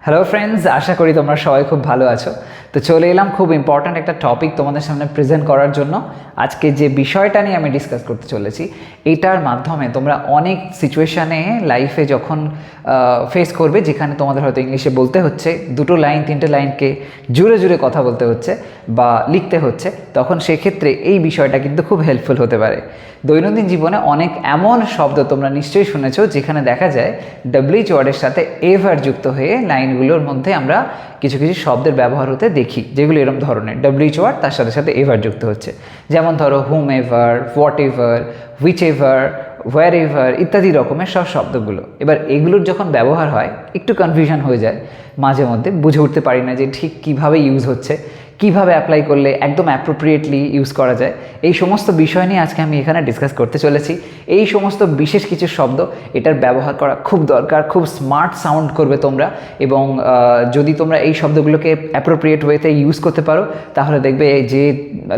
Hello friends, আশা করি তোমরা সবাই খুব ভালো আছো। তো চলে এলাম খুব ইম্পর্ট্যান্ট একটা টপিক তোমাদের সামনে প্রেজেন্ট করার জন্য। আজকে যে বিষয়টা নিয়ে আমি ডিসকাস করতে চলেছি, এটার মাধ্যমে তোমরা অনেক সিচুয়েশানে লাইফে যখন ফেস করবে, যেখানে তোমাদের হয়তো ইংলিশে বলতে হচ্ছে, দুটো লাইন তিনটে লাইনকে জুড়ে জুড়ে কথা বলতে হচ্ছে বা লিখতে হচ্ছে, তখন সেক্ষেত্রে এই বিষয়টা কিন্তু খুব হেল্পফুল হতে পারে। দৈনন্দিন জীবনে অনেক এমন শব্দ তোমরা নিশ্চয়ই শুনেছো যেখানে দেখা যায় ডব্লিউএইচ ওয়ার্ডের সাথে এভার যুক্ত হয়ে লাইনগুলোর মধ্যে আমরা কিছু কিছু শব্দের ব্যবহার হতে দেখি, যেগুলো এরকম ধরনের ডব্লিউএইচ ওয়ার্ড তার সাথে সাথে এভার যুক্ত হচ্ছে। যেমন ধরো whomever, whatever, whichever, wherever ইত্যাদি রকমের সব শব্দগুলো। এবার এগুলোর যখন ব্যবহার হয় একটু কনফিউশন হয়ে যায়, মাঝে মধ্যে বুঝে উঠতে পারি না যে ঠিক কীভাবে ইউজ হচ্ছে, কীভাবে অ্যাপ্লাই করলে একদম অ্যাপ্রোপ্রিয়েটলি ইউজ করা যায়। এই সমস্ত বিষয় নিয়ে আজকে আমি এখানে ডিসকাস করতে চলেছি। এই সমস্ত বিশেষ কিছু শব্দ এটার ব্যবহার করা খুব দরকার, খুব স্মার্ট সাউন্ড করবে তোমরা, এবং যদি তোমরা এই শব্দগুলোকে অ্যাপ্রোপ্রিয়েট ওয়েতে ইউজ করতে পারো, তাহলে দেখবে যে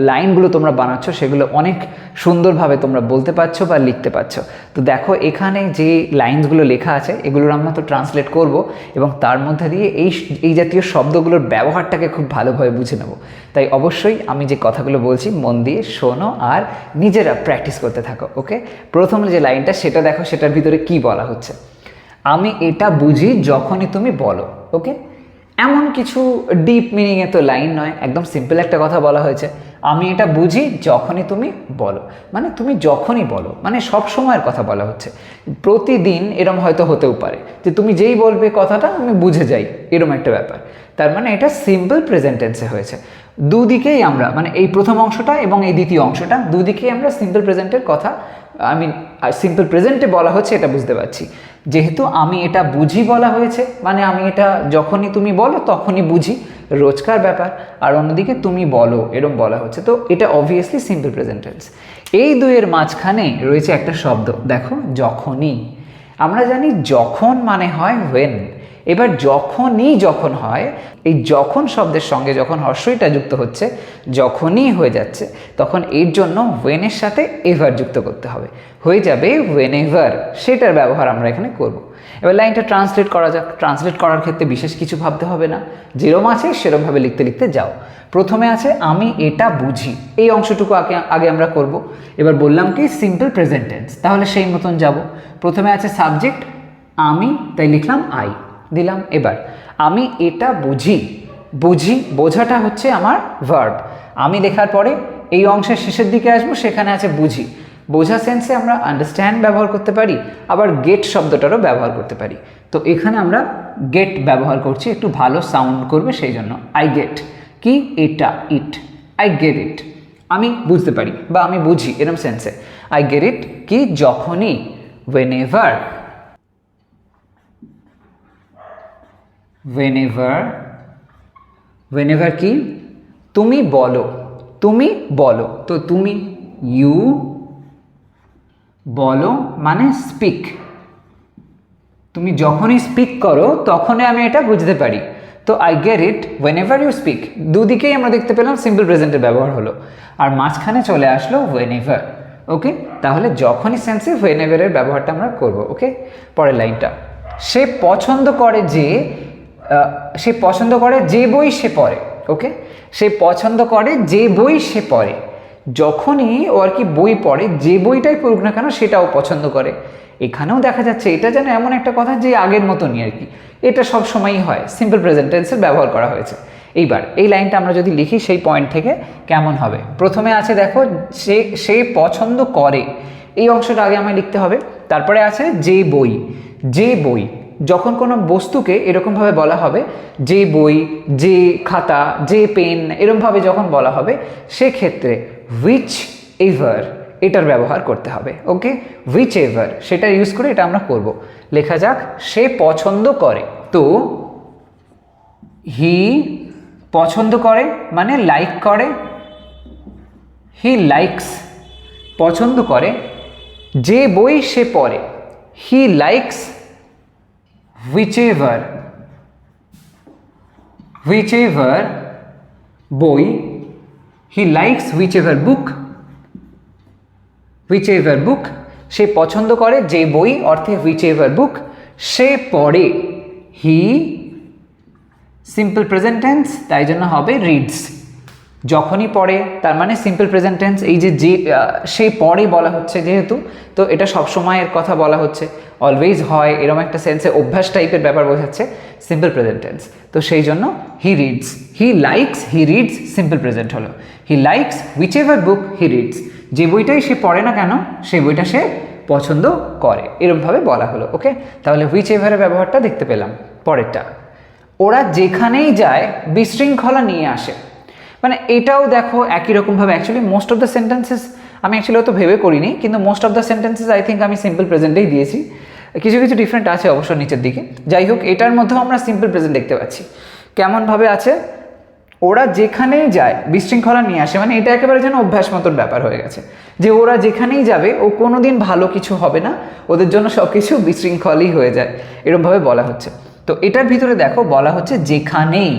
লাইনগুলো তোমরা বানাচ্ছ সেগুলো অনেক সুন্দরভাবে তোমরা বলতে পারছো বা লিখতে পারছো। তো দেখো এখানে যে লাইনসগুলো লেখা আছে এগুলোর আমরা তো ট্রান্সলেট করব, এবং তার মধ্যে দিয়ে এই জাতীয় শব্দগুলোর ব্যবহারটাকে খুব ভালোভাবে বুঝে নেব। তাই অবশ্যই আমি যে কথাগুলো বলছি মন দিয়ে শোনো আর নিজেরা প্র্যাকটিস করতে থাকো। ওকে, প্রথম যে লাইনটা সেটা দেখো, সেটার ভিতরে কি বলা হচ্ছে। আমি এটা বুঝি যখনই তুমি বলো। ওকে, এমন কিছু ডিপ মিনিংয়ে তো লাইন নয়, একদম সিম্পল একটা কথা বলা হয়েছে। আমি এটা বুঝি যখনই তুমি বলো, মানে তুমি যখনই বলো, মানে সব সময়ের কথা বলা হচ্ছে। প্রতিদিন এরম হয়তো হতেও পারে যে তুমি যেই বলবে কথাটা আমি বুঝে যাই, এরম একটা ব্যাপার। তার মানে এটা সিম্পল প্রেজেন্ট টেন্সে হয়েছে। দুদিকেই আমরা, মানে এই প্রথম অংশটা এবং এই দ্বিতীয় অংশটা, দুদিকেই আমরা সিম্পল প্রেজেন্টের কথা, সিম্পল প্রেজেন্টে বলা হচ্ছে এটা বুঝতে পারছি। যেহেতু আমি এটা বুঝি বলা হয়েছে, মানে আমি এটা যখনই তুমি বলো তখনই বুঝি, রোজকার ব্যাপার। আর অন্যদিকে তুমি বলো এরম বলা হচ্ছে, তো এটা অবভিয়াসলি সিম্পল প্রেজেন্ট টেন্স। এই দুইয়ের মাঝখানে রয়েছে একটা শব্দ, দেখো যখনই। আমরা জানি যখন মানে হয় হোয়েন। এবার যখন হয়, এই যখন শব্দের সঙ্গে যখন হর্ষইটা যুক্ত হচ্ছে, যখনই হয়ে যাচ্ছে, তখন এর জন্য হোয়েনের সাথে এভার যুক্ত করতে হবে, হয়ে যাবে হোয়েন এভার। সেটার ব্যবহার আমরা এখানে করব। এবার লাইনটা ট্রান্সলেট করা যাক। ট্রান্সলেট করার ক্ষেত্রে বিশেষ কিছু ভাবতে হবে না, যেরম আছে সেরমভাবে লিখতে লিখতে যাও। প্রথমে আছে আমি এটা বুঝি, এই অংশটুকু আগে আমরা করব। এবার বললাম কি সিম্পল প্রেজেন্ট টেন্স, তাহলে সেই মতন যাব। প্রথমে আছে সাবজেক্ট আমি, তাই লিখলাম আই দিলাম। এবার আমি এটা বুঝি, বোঝাটা হচ্ছে আমার ভার্ব। আমি লেখার পরে এই অংশের শেষের দিকে আসবো, সেখানে আছে বুঝি। বোঝা সেন্সে আমরা আন্ডারস্ট্যান্ড ব্যবহার করতে পারি, আবার গেট শব্দটারও ব্যবহার করতে পারি। তো এখানে আমরা গেট ব্যবহার করছি, একটু ভালো সাউন্ড করবে সেই জন্য। আই গেট কি এটা, ইট, আই গেট ইট আমি বুঝতে পারি বা আমি বুঝি, এরম সেন্সে। আই গেট ইট কি যখনই, whenever কি তুমি বলো, তো তুমি, ইউ বলো মানে স্পিক। তুমি যখনই স্পিক করো তখনই আমি এটা বুঝতে পারি। তো I get it whenever you speak. দুদিকেই আমরা দেখতে পেলাম সিম্পল প্রেজেন্টের ব্যবহার হলো, আর মাঝখানে চলে আসলো whenever। ওকে, তাহলে যখনই সেন্সে whenever এর ব্যবহারটা আমরা করব। ওকে, পরের লাইনটা, সে পছন্দ করে যে বই সে পড়ে। ওকে, সে পছন্দ করে যে বই সে পড়ে। যখনই ও আর কি বই পড়ে, যে বইটাই পড়ুক না কেন সেটাও পছন্দ করে। এখানেও দেখা যাচ্ছে এটা যেন এমন একটা কথা যে আগের মতনই আর কি, এটা সব সময়ই হয়, সিম্পল প্রেজেন্ট টেন্সের ব্যবহার করা হয়েছে। এইবার এই লাইনটা আমরা যদি লিখি সেই পয়েন্ট থেকে কেমন হবে, প্রথমে আছে দেখো সে পছন্দ করে, এই অংশটা আগে আমায় লিখতে হবে। তারপরে আছে যে বই, যখন কোনো বস্তুকে এরকমভাবে বলা হবে, যে বই, যে খাতা, যে পেন, এরকমভাবে যখন বলা হবে, সেক্ষেত্রে হুইচ এভার এটার ব্যবহার করতে হবে। ওকে, হুইচ এভার সেটা ইউজ করে এটা আমরা করব। লেখা যাক, সে পছন্দ করে, তো হি পছন্দ করে মানে লাইক করে, হি লাইকস পছন্দ করে, যে বই সে পড়ে, হি লাইকস whichever বই, he likes whichever book সে পছন্দ করে যে বই, অর্থে whichever book সে পড়ে, he সিম্পল প্রেজেন্ট টেন্স, তাই জন্য হবে রিডস। যখনই পড়ে তার মানে সিম্পল প্রেজেন্ট টেন্স, এই যে সে পড়ে বলা হচ্ছে যেহেতু, তো এটা সবসময়ের কথা বলা হচ্ছে, অলওয়েজ হয় এরকম একটা সেন্সে অভ্যাস টাইপের ব্যাপার বোঝাচ্ছে সিম্পল প্রেজেন্ট টেন্স। তো সেই জন্য he reads, he likes, he reads simple present হলো। He likes whichever book he reads, যে বইটাই সে পড়ে না কেন সেই বইটা সে পছন্দ করে, এরকমভাবে বলা হলো। ওকে, তাহলে হুইচ এভারের ব্যবহারটা দেখতে পেলাম। পরেরটা, ওরা যেখানেই যায় বিশৃঙ্খলা নিয়ে আসে। মানে এটাও দেখো একই রকমভাবে, actually most of the sentences আমি অ্যাকচুয়ালি অত ভেবে করিনি, কিন্তু most of the sentences I think আমি সিম্পল প্রেজেন্টেই দিয়েছি, কিছু কিছু ডিফারেন্ট আছে অবশ্য নিচের দিকে। যাই হোক, এটার মধ্যেও আমরা সিম্পল প্রেজেন্ট দেখতে পাচ্ছি। কেমনভাবে আছে, ওরা যেখানেই যায় বিশৃঙ্খলা নিয়ে আসে, মানে এটা একেবারে যেন অভ্যাস মতন ব্যাপার হয়ে গেছে, যে ওরা যেখানেই যাবে ও কোনো দিন ভালো কিছু হবে না, ওদের জন্য সব কিছু বিশৃঙ্খলই হয়ে যায়, এরকমভাবে বলা হচ্ছে। তো এটার ভিতরে দেখো বলা হচ্ছে যেখানেই,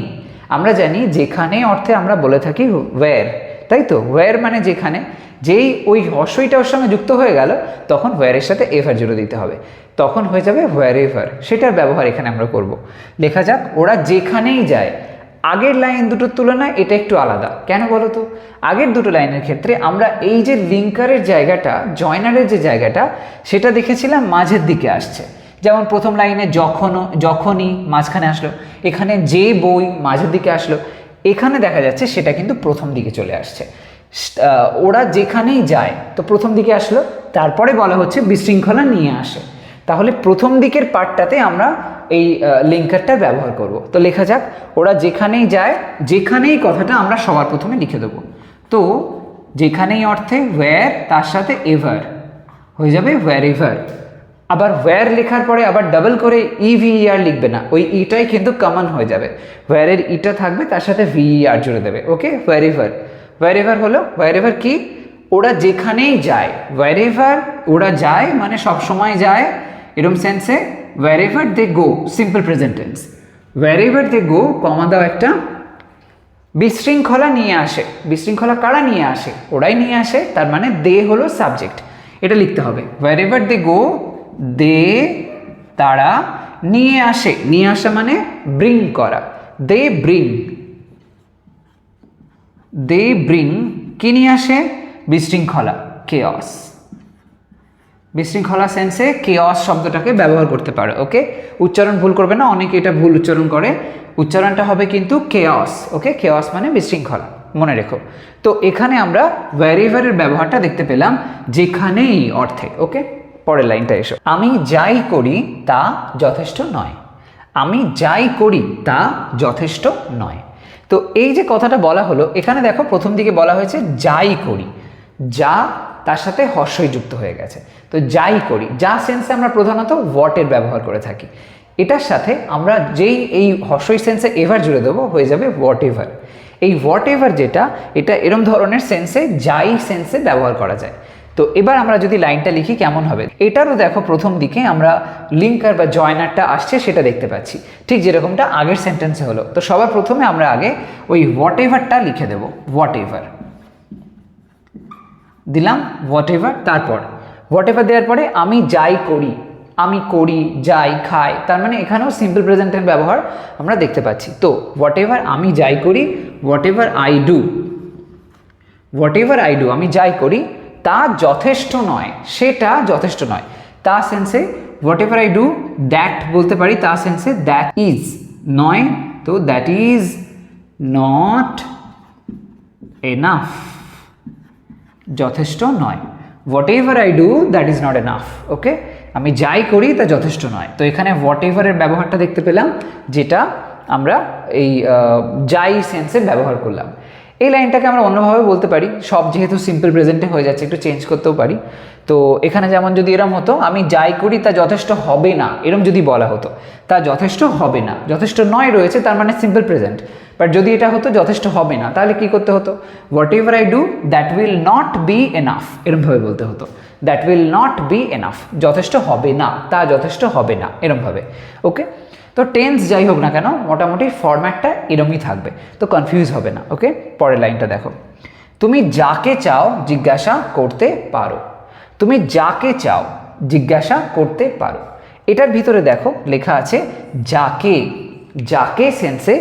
আমরা জানি যেখানে অর্থে আমরা বলে থাকি ওয়্যার, তাই তো? ওয়্যার মানে যেখানে, যেই ওই হর্ষইটা ওর সঙ্গে যুক্ত হয়ে গেল তখন ওয়্যারের সাথে এভার জুড়ে দিতে হবে, তখন হয়ে যাবে ওয়্যার এভার। সেটার ব্যবহার এখানে আমরা করব। লেখা যাক, ওরা যেখানেই যায়। আগের লাইন দুটোর তুলনায় এটা একটু আলাদা, কেন বলো তো? আগের দুটো লাইনের ক্ষেত্রে আমরা এই যে লিঙ্কারের জায়গাটা, জয়নারের যে জায়গাটা, সেটা দেখেছিলাম মাঝের দিকে আসছে। যেমন প্রথম লাইনে যখনই মাঝখানে আসলো, এখানে যে বই মাঝের দিকে আসলো, এখানে দেখা যাচ্ছে সেটা কিন্তু প্রথম দিকে চলে আসছে। ওরা যেখানেই যায় তো প্রথম দিকে আসলো, তারপরে বলা হচ্ছে বিশৃঙ্খলা নিয়ে আসে, তাহলে প্রথম দিকের পার্টটাতে আমরা এই লিঙ্কারটা ব্যবহার করব। তো লেখা যাক, ওরা যেখানেই যায়, যেখানেই কথাটা আমরা সবার প্রথমে লিখে দেবো। তো যেখানেই অর্থে ওয়্যার, তার সাথে এভার হয়ে যাবে ওয়্যার এভার। আবার ওয়্যার লেখার পরে আবার ডাবল করে ইভিইআর লিখবে না, ওই ইটাই কিন্তু কমন হয়ে যাবে, ওয়্যারের ইটা থাকবে, তার সাথে ভিইআর জুড়ে দেবে। ওকে, ওয়্যার এভার। ওয়্যার এভার হলো, ওয়্যার এভার কি? ওরা যেখানেই যায়। ওয়্যার এভার ওরা যায় মানে সব সময় যায়, এরকম সেন্সে wherever they go, simple present tense, wherever they go, কমা দাও একটা, বিশৃঙ্খলা নিয়ে আসে। বিশৃঙ্খলা কারা নিয়ে আসে? ওরাই নিয়ে আসে, তার মানে দে হলো সাবজেক্ট, এটা লিখতে হবে। wherever they go, দে তারা, নিয়ে আসে, নিয়ে আসা মানে ব্রিং করা, দে ব্রিং, দে ব্রিং কি নিয়ে আসে? বিশৃঙ্খলা, কেয়স। বিশৃঙ্খলা সেন্সে কেয়স শব্দটাকে ব্যবহার করতে পারো। ওকে, উচ্চারণ ভুল করবে না, অনেকে এটা ভুল উচ্চারণ করে, উচ্চারণটা হবে কিন্তু কেয়স। ওকে, কেয়স মানে বিশৃঙ্খলা, মনে রেখো। তো এখানে আমরা ওয়্যারএভারের ব্যবহারটা দেখতে পেলাম যেখানেই অর্থে। ওকে, পরের লাইনটা এসো, আমি যাই করি তা যথেষ্ট নয়। আমি যাই করি তা যথেষ্ট নয়। তো এই যে কথাটা বলা হলো, এখানে দেখো প্রথম দিকে বলা হয়েছে যাই করি, যা তার সাথে হর্ষই যুক্ত হয়ে গেছে। তো যাই করি, যা সেন্সে আমরা প্রধানত হোয়াটের ব্যবহার করে থাকি, এটার সাথে আমরা যেই এই হর্ষই সেন্সে এভার জুড়ে দেবো, হয়ে যাবে হোয়াট এভার। এই হোয়াট এভার যেটা, এটা এরম ধরনের সেন্সে যাই সেন্সে ব্যবহার করা যায়। তো এবার আমরা যদি লাইনটা লিখি কেমন হবে, এটারও দেখো প্রথম দিকে আমরা লিঙ্কার বা জয়নারটা আসছে সেটা দেখতে পাচ্ছি, ঠিক যেরকমটা আগের সেন্টেন্সে হলো। তো সবার প্রথমে আমরা আগে ওই হোয়াট এভারটা লিখে দেবো, হোয়াট এভার দিলাম, হোয়াট এভার। তারপর হোয়াট এভার দেওয়ার পরে আমি যাই করি, আমি করি, যাই, খাই, তার মানে এখানেও সিম্পল প্রেজেন্টের ব্যবহার আমরা দেখতে পাচ্ছি। তো হোয়াট এভার আমি যাই করি, what ever I do, what ever I do আমি যাই করি তা যথেষ্ট নয়, সেটা যথেষ্ট নয়। তা সেন্সে whatever I do that বলতে পারি, তা সেন্সে দ্যাট ইজ নয়, তো দ্যাট ইজ নট এনাফ, যথেষ্ট নয়। Whatever I do that is not enough. Okay, আমি যাই করি তা যথেষ্ট নয়। তো এখানে হোয়াট এভারের ব্যবহারটা দেখতে পেলাম, যেটা আমরা এই যাই সেন্সে ব্যবহার করলাম। এই লাইনটাকে আমরা অন্যভাবে বলতে পারি, সব যেহেতু সিম্পল প্রেজেন্টে হয়ে যাচ্ছে একটু চেঞ্জ করতেও পারি। তো এখানে যেমন যদি এরম হতো, আমি যাই করি তা যথেষ্ট হবে না, এরম যদি বলা হতো, তা যথেষ্ট হবে না, যথেষ্ট নয় রয়েছে, তার মানে সিম্পল প্রেজেন্ট। বাট যদি এটা হতো যথেষ্ট হবে না, তাহলে কি করতে হতো? What ever I do that will not be enough, এরমভাবে বলতে হতো, that will not be enough, যথেষ্ট হবে না, তা যথেষ্ট হবে না, এরমভাবে। ওকে, তো টেন্স যাই হোক না কেন মোটামুটি ফরম্যাটটা এরমই থাকবে, তো কনফিউজ হবে না। ওকে, পরের লাইনটা দেখো, তুমি যাকে চাও জিজ্ঞাসা করতে পারো। তুমি যাকে চাও জিজ্ঞাসা করতে পারো, এটার ভিতরে দেখো লেখা আছে যাকে। যাকে সেন্সে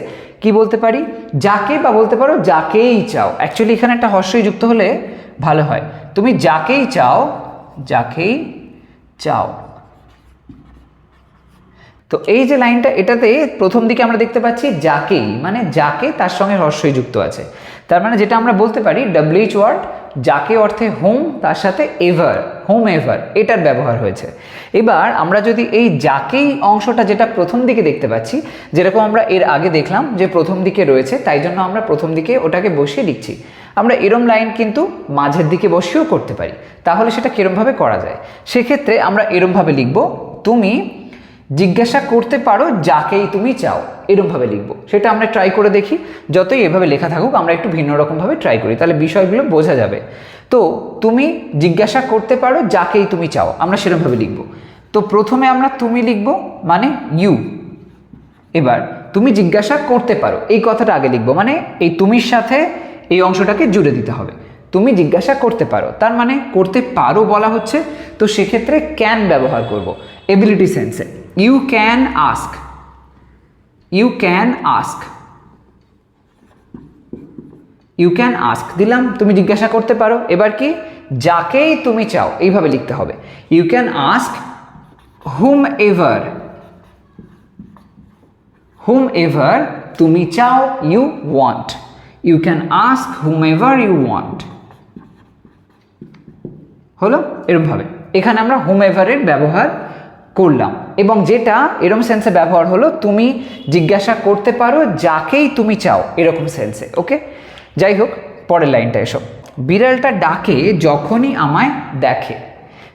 কি বলতে পারি, যাকে, বা বলতে পারো যাকেই চাও। অ্যাকচুয়ালি এখানে একটা হর্ষই যুক্ত হলে ভালো হয়। তুমি যাকেই চাও, যাকেই চাও। তো এই যে লাইনটা, এটাতে প্রথম দিকে আমরা দেখতে পাচ্ছি যাকেই, মানে যাকে তার সঙ্গে হর্ষই যুক্ত আছে। তার মানে যেটা আমরা বলতে পারি WH ওয়ার্ড, যাকে অর্থে হোম, তার সাথে এভার, হোম এভার, এটার ব্যবহার হয়েছে। এবার আমরা যদি এই যাকেই অংশটা যেটা প্রথম দিকে দেখতে পাচ্ছি, যেরকম আমরা এর আগে দেখলাম যে প্রথম দিকে রয়েছে, তাই জন্য আমরা প্রথম দিকে ওটাকে বসিয়ে লিখছি। আমরা এরম লাইন কিন্তু মাঝের দিকে বসিয়েও করতে পারি। তাহলে সেটা কিরমভাবে করা যায়, সেক্ষেত্রে আমরা এরমভাবে লিখব, তুমি জিজ্ঞাসা করতে পারো যাকেই তুমি চাও, এরমভাবে লিখবো। সেটা আমরা ট্রাই করে দেখি, যতই এভাবে লেখা থাকুক আমরা একটু ভিন্ন রকমভাবে ট্রাই করি, তাহলে বিষয়গুলো বোঝা যাবে। তো তুমি জিজ্ঞাসা করতে পারো যাকেই তুমি চাও, আমরা সেরকমভাবে লিখব। তো প্রথমে আমরা তুমি লিখব, মানে ইউ। এবার তুমি জিজ্ঞাসা করতে পারো, এই কথাটা আগে লিখবো, মানে এই তুমির সাথে এই অংশটাকে জুড়ে দিতে হবে। তুমি জিজ্ঞাসা করতে পারো, তার মানে করতে পারো বলা হচ্ছে, তো সেক্ষেত্রে ক্যান ব্যবহার করব এবিলিটি সেন্সে। You can ask, you can ask, you can ask দিলাম, তুমি জিজ্ঞাসা করতে পারো। এবার কি, যাকেই তুমি চাও, এইভাবে লিখতে হবে। You can ask whomever, whomever তুমি চাও, you want. You can ask whomever you want. হলো এরমভাবে। এখানে আমরা হুম এভারের ব্যবহার করলাম, এবং যেটা এরম সেন্সে ব্যবহার হলো, তুমি জিজ্ঞাসা করতে পারো যাকেই তুমি চাও, এরকম সেন্সে। ওকে, যাই হোক, পরের লাইনটা এসো। বিড়ালটা ডাকে যখনই আমায় দেখে।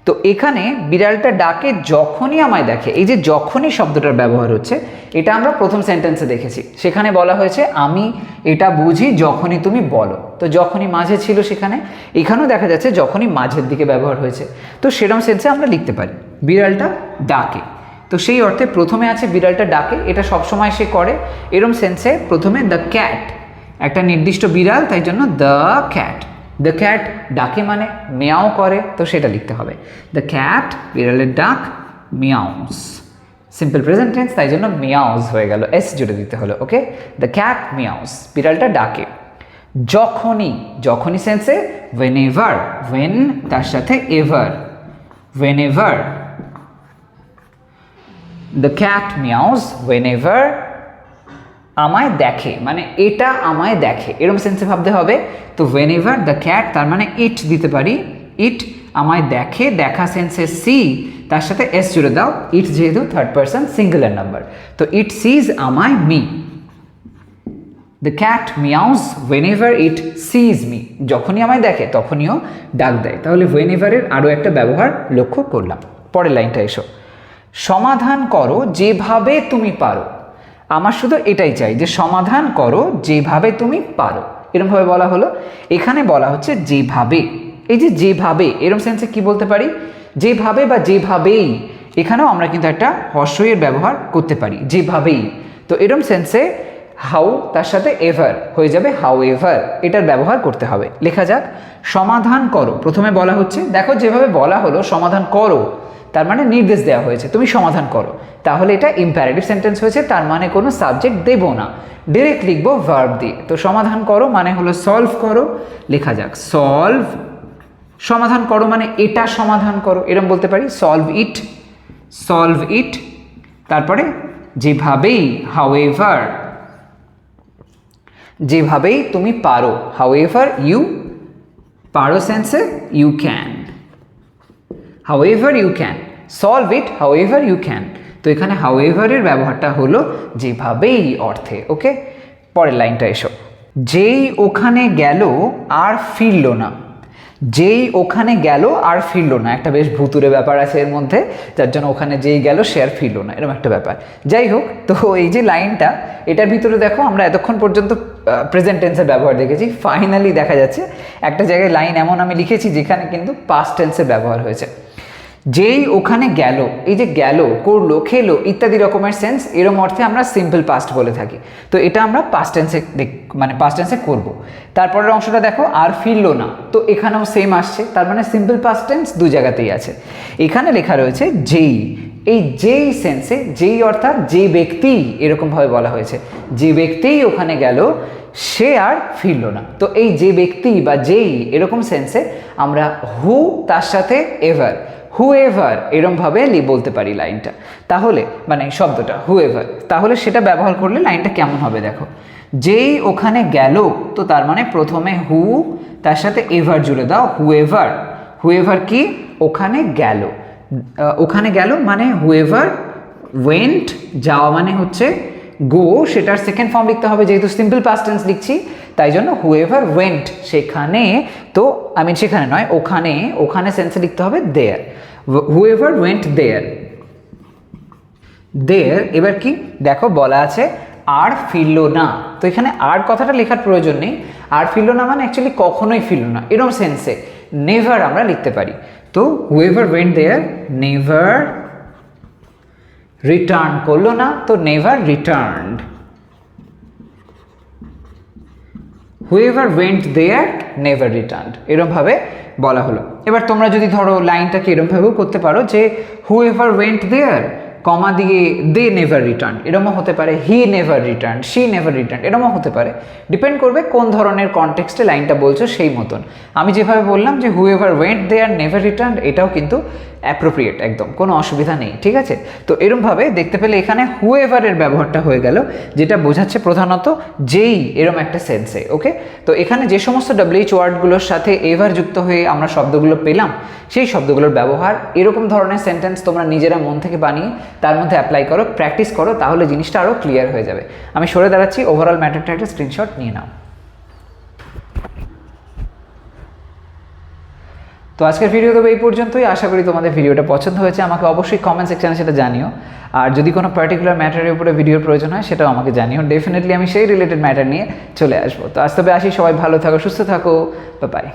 তো এখানে বিড়ালটা ডাকে যখনই আমায় দেখে, এই যে যখনই শব্দটার ব্যবহার হচ্ছে, এটা আমরা প্রথম সেন্টেন্সে দেখেছি। সেখানে বলা হয়েছে আমি এটা বুঝি যখনই তুমি বলো। তো যখনই মাঝে ছিল সেখানে, এখানেও দেখা যাচ্ছে যখনই মাঝের দিকে ব্যবহার হয়েছে। তো সেরকম সেন্সে আমরা লিখতে পারি বিড়ালটা ডাকে। তো সেই অর্থে প্রথমে আছে বিড়ালটা ডাকে, এটা সবসময় সে করে। এরম সেন্সে প্রথমে দ্য ক্যাট, একটা নির্দিষ্ট বিড়াল, তাই জন্য দ্য ক্যাট। দ্য ক্যাট ডাকে মানে মেয়াও করে, তো সেটা লিখতে হবে। দ্য ক্যাট, বিড়ালের ডাক, মিয়াউস, সিম্পল প্রেজেন্ট টেন্স, তাই জন্য মিয়াউস হয়ে গেল, এস জুড়ে দিতে হলো। ওকে, দ্য ক্যাট মিয়াউস, বিড়ালটা ডাকে। যখনই, যখনই সেন্সে whenever, when তার সাথে ever, whenever the cat meows whenever আমায় দেখে, মানে এটা আমায় দেখে, এরকম সেন্সে ভাবতে হবে। তো whenever the cat, তার মানে ইট দিতে পারি, ইট আমায় দেখে, দেখা সেন্সে সি, তার সাথে এস জুড়ে দাও, ইট যেহেতু থার্ড পারসন সিঙ্গুলার নাম্বার, তো ইট সিজ আমায়, me. The cat meows whenever it sees me, যখনই আমায় দেখে তখনইও ডাক দেয়। তাহলে whenever এর আরও একটা ব্যবহার লক্ষ্য করলাম। পরের লাইনটা এসো। সমাধান করো যেভাবে তুমি পারো। আমার শুধু এটাই চাই যে সমাধান করো যেভাবে তুমি পারো, এরকমভাবে বলা হলো। এখানে বলা হচ্ছে যেভাবে, এই যে যেভাবে, এরকম সেন্সে কি বলতে পারি, যেভাবে বা যেভাবেই। এখানেও আমরা কিন্তু একটা হর্ষইয়ের ব্যবহার করতে পারি, যেভাবেই। তো এরকম সেন্সে হাউ তার সাথে এভার হয়ে যাবে হাউ এভার, এটার ব্যবহার করতে হবে। লেখা যাক, সমাধান করো। প্রথমে বলা হচ্ছে, দেখো যেভাবে বলা হলো সমাধান করো, তার মানে নির্দেশ দেওয়া হয়েছে তুমি সমাধান করো, তাহলে এটা ইম্পারেটিভ সেন্টেন্স হয়েছে, তার মানে কোনো সাবজেক্ট দেব না, ডিরেক্ট লিখবো ভার্ব দিয়ে। তো সমাধান করো মানে হলো সলভ করো। লেখা যাক, সলভ, সমাধান করো মানে এটা সমাধান করো, এরকম বলতে পারি, সলভ ইট, সলভ ইট। তারপরে যেভাবেই, হাউএভার, যেভাবেই তুমি পারো, হাউএভার ইউ, পারো সেন্সে you can, however you can, solve it however you can. তো এখানে হাউএভারের ব্যবহারটা হলো যেভাবেই অর্থে। ওকে, পরের লাইনটা এসো। যেই ওখানে গেল আর ফিরল না। যেই ওখানে গেল আর ফিরল না, একটা বেশ ভুতুরে ব্যাপার আছে এর মধ্যে, যার জন্য ওখানে যেই গেল সে আর ফিরল না, এরকম একটা ব্যাপার। যাই হোক, তো এই যে লাইনটা, এটার ভিতরে দেখো আমরা এতক্ষণ পর্যন্ত প্রেজেন্ট টেন্সের ব্যবহার দেখেছি, ফাইনালি দেখা যাচ্ছে একটা জায়গায় লাইন এমন আমি লিখেছি যেখানে কিন্তু পাস্ট টেন্সের ব্যবহার হয়েছে। যেই ওখানে গেল, এই যে গেল, করলো, খেলো ইত্যাদি রকমের সেন্স, এরম অর্থে আমরা সিম্পল পাস্ট বলে থাকি। তো এটা আমরা পাস্ট টেন্সে মানে পাস্ট টেন্সে করবো। তারপরের অংশটা দেখো, আর ফিরলো না, তো এখানেও সেম আসছে, তার মানে সিম্পল পাস্ট টেন্স দু জায়গাতেই আছে। এখানে লেখা রয়েছে যেই, এই যেই সেন্সে, যেই অর্থাৎ যে ব্যক্তি এরকমভাবে বলা হয়েছে, যে ব্যক্তিই ওখানে গেল সে আর ফিরল না। তো এই যে ব্যক্তি বা যেই এরকম সেন্সে আমরা হু তার সাথে এভার, হু এভার এরমভাবে বলতে পারি লাইনটা। তাহলে মানে শব্দটা হু এভার, তাহলে সেটা ব্যবহার করলে লাইনটা কেমন হবে দেখো। যেই ওখানে গেল, তো তার মানে প্রথমে হু তার সাথে এভার জুড়ে দাও, হুয়েভার। হুয়েভার কি? ওখানে গেল। ওখানে গেল মানে হুয়েভার ওয়েন্ট, যাওয়া মানে হচ্ছে গো, সেটার সেকেন্ড ফর্ম লিখতে হবে, যেহেতু সিম্পল পাস্ট টেন্স লিখছি তাই জন্য হুয়েভার ওয়েন্ট সেখানে, তো সেখানে নয় ওখানে, ওখানে সেন্সে লিখতে হবে দেয়ার, হুয়েভার ওয়েন্ট দেয়ার। দেয়ার এবার কি দেখো বলা আছে আর ফিরল না, তো এখানে আর কথাটা লেখার প্রয়োজন নেই। আর ফিরল না মানে অ্যাকচুয়ালি কখনোই ফিরল না, এরকম সেন্সে নেভার আমরা লিখতে পারি। তো whoever went there never return করলো না, তো never returned. Whoever went there never returned, এরমভাবে বলা হলো। এবার তোমরা যদি ধরো লাইনটাকে এরমভাবেও করতে পারো যে হুয়েভার ওয়েন্ট দেয়ার কমা দিয়ে দে নেভার রিটার্ন, এরমও হতে পারে, he never return, she never return, এরমও হতে পারে। ডিপেন্ড করবে কোন ধরনের কনটেক্সটে লাইনটা বলছো সেই মতন। আমি যেভাবে বললাম যে whoever went there never return, এটাও কিন্তু অ্যাপ্রোপ্রিয়েট, একদম কোনো অসুবিধা নেই, ঠিক আছে। তো এরমভাবে দেখতে পেলে এখানে হুয়েভারের ব্যবহারটা হয়ে গেল, যেটা বোঝাচ্ছে প্রধানত যেই এরম একটা সেন্সে। ওকে, তো এখানে যে সমস্ত WH ওয়ার্ডগুলোর সাথে এভার যুক্ত হয়ে আমরা শব্দগুলো পেলাম, সেই শব্দগুলোর ব্যবহার এরকম ধরনের সেন্টেন্স তোমরা নিজেরা মন থেকে বানিয়ে তার মধ্যে অ্যাপ্লাই করো, প্র্যাকটিস করো, তাহলে জিনিসটা আরও ক্লিয়ার হয়ে যাবে। আমি সরে দাঁড়াচ্ছি, ওভারঅল ম্যাটারটা একটা স্ক্রিনশট নিয়ে নাও। তো আজকের ভিডিও তো এই পর্যন্তই। আশা করি তোমাদের ভিডিওটা পছন্দ হয়েছে। আমাকে অবশ্যই কমেন্ট সেকশানে সেটা জানিও, আর যদি কোনো পার্টিকুলার ম্যাটারের উপরে ভিডিওর প্রয়োজন হয় সেটাও আমাকে জানিও, ডেফিনেটলি আমি সেই রিলেটেড ম্যাটার নিয়ে চলে আসবো। তো আজ তবে আসি, সবাই ভালো থাকো, সুস্থ থাকো, বাই বাই।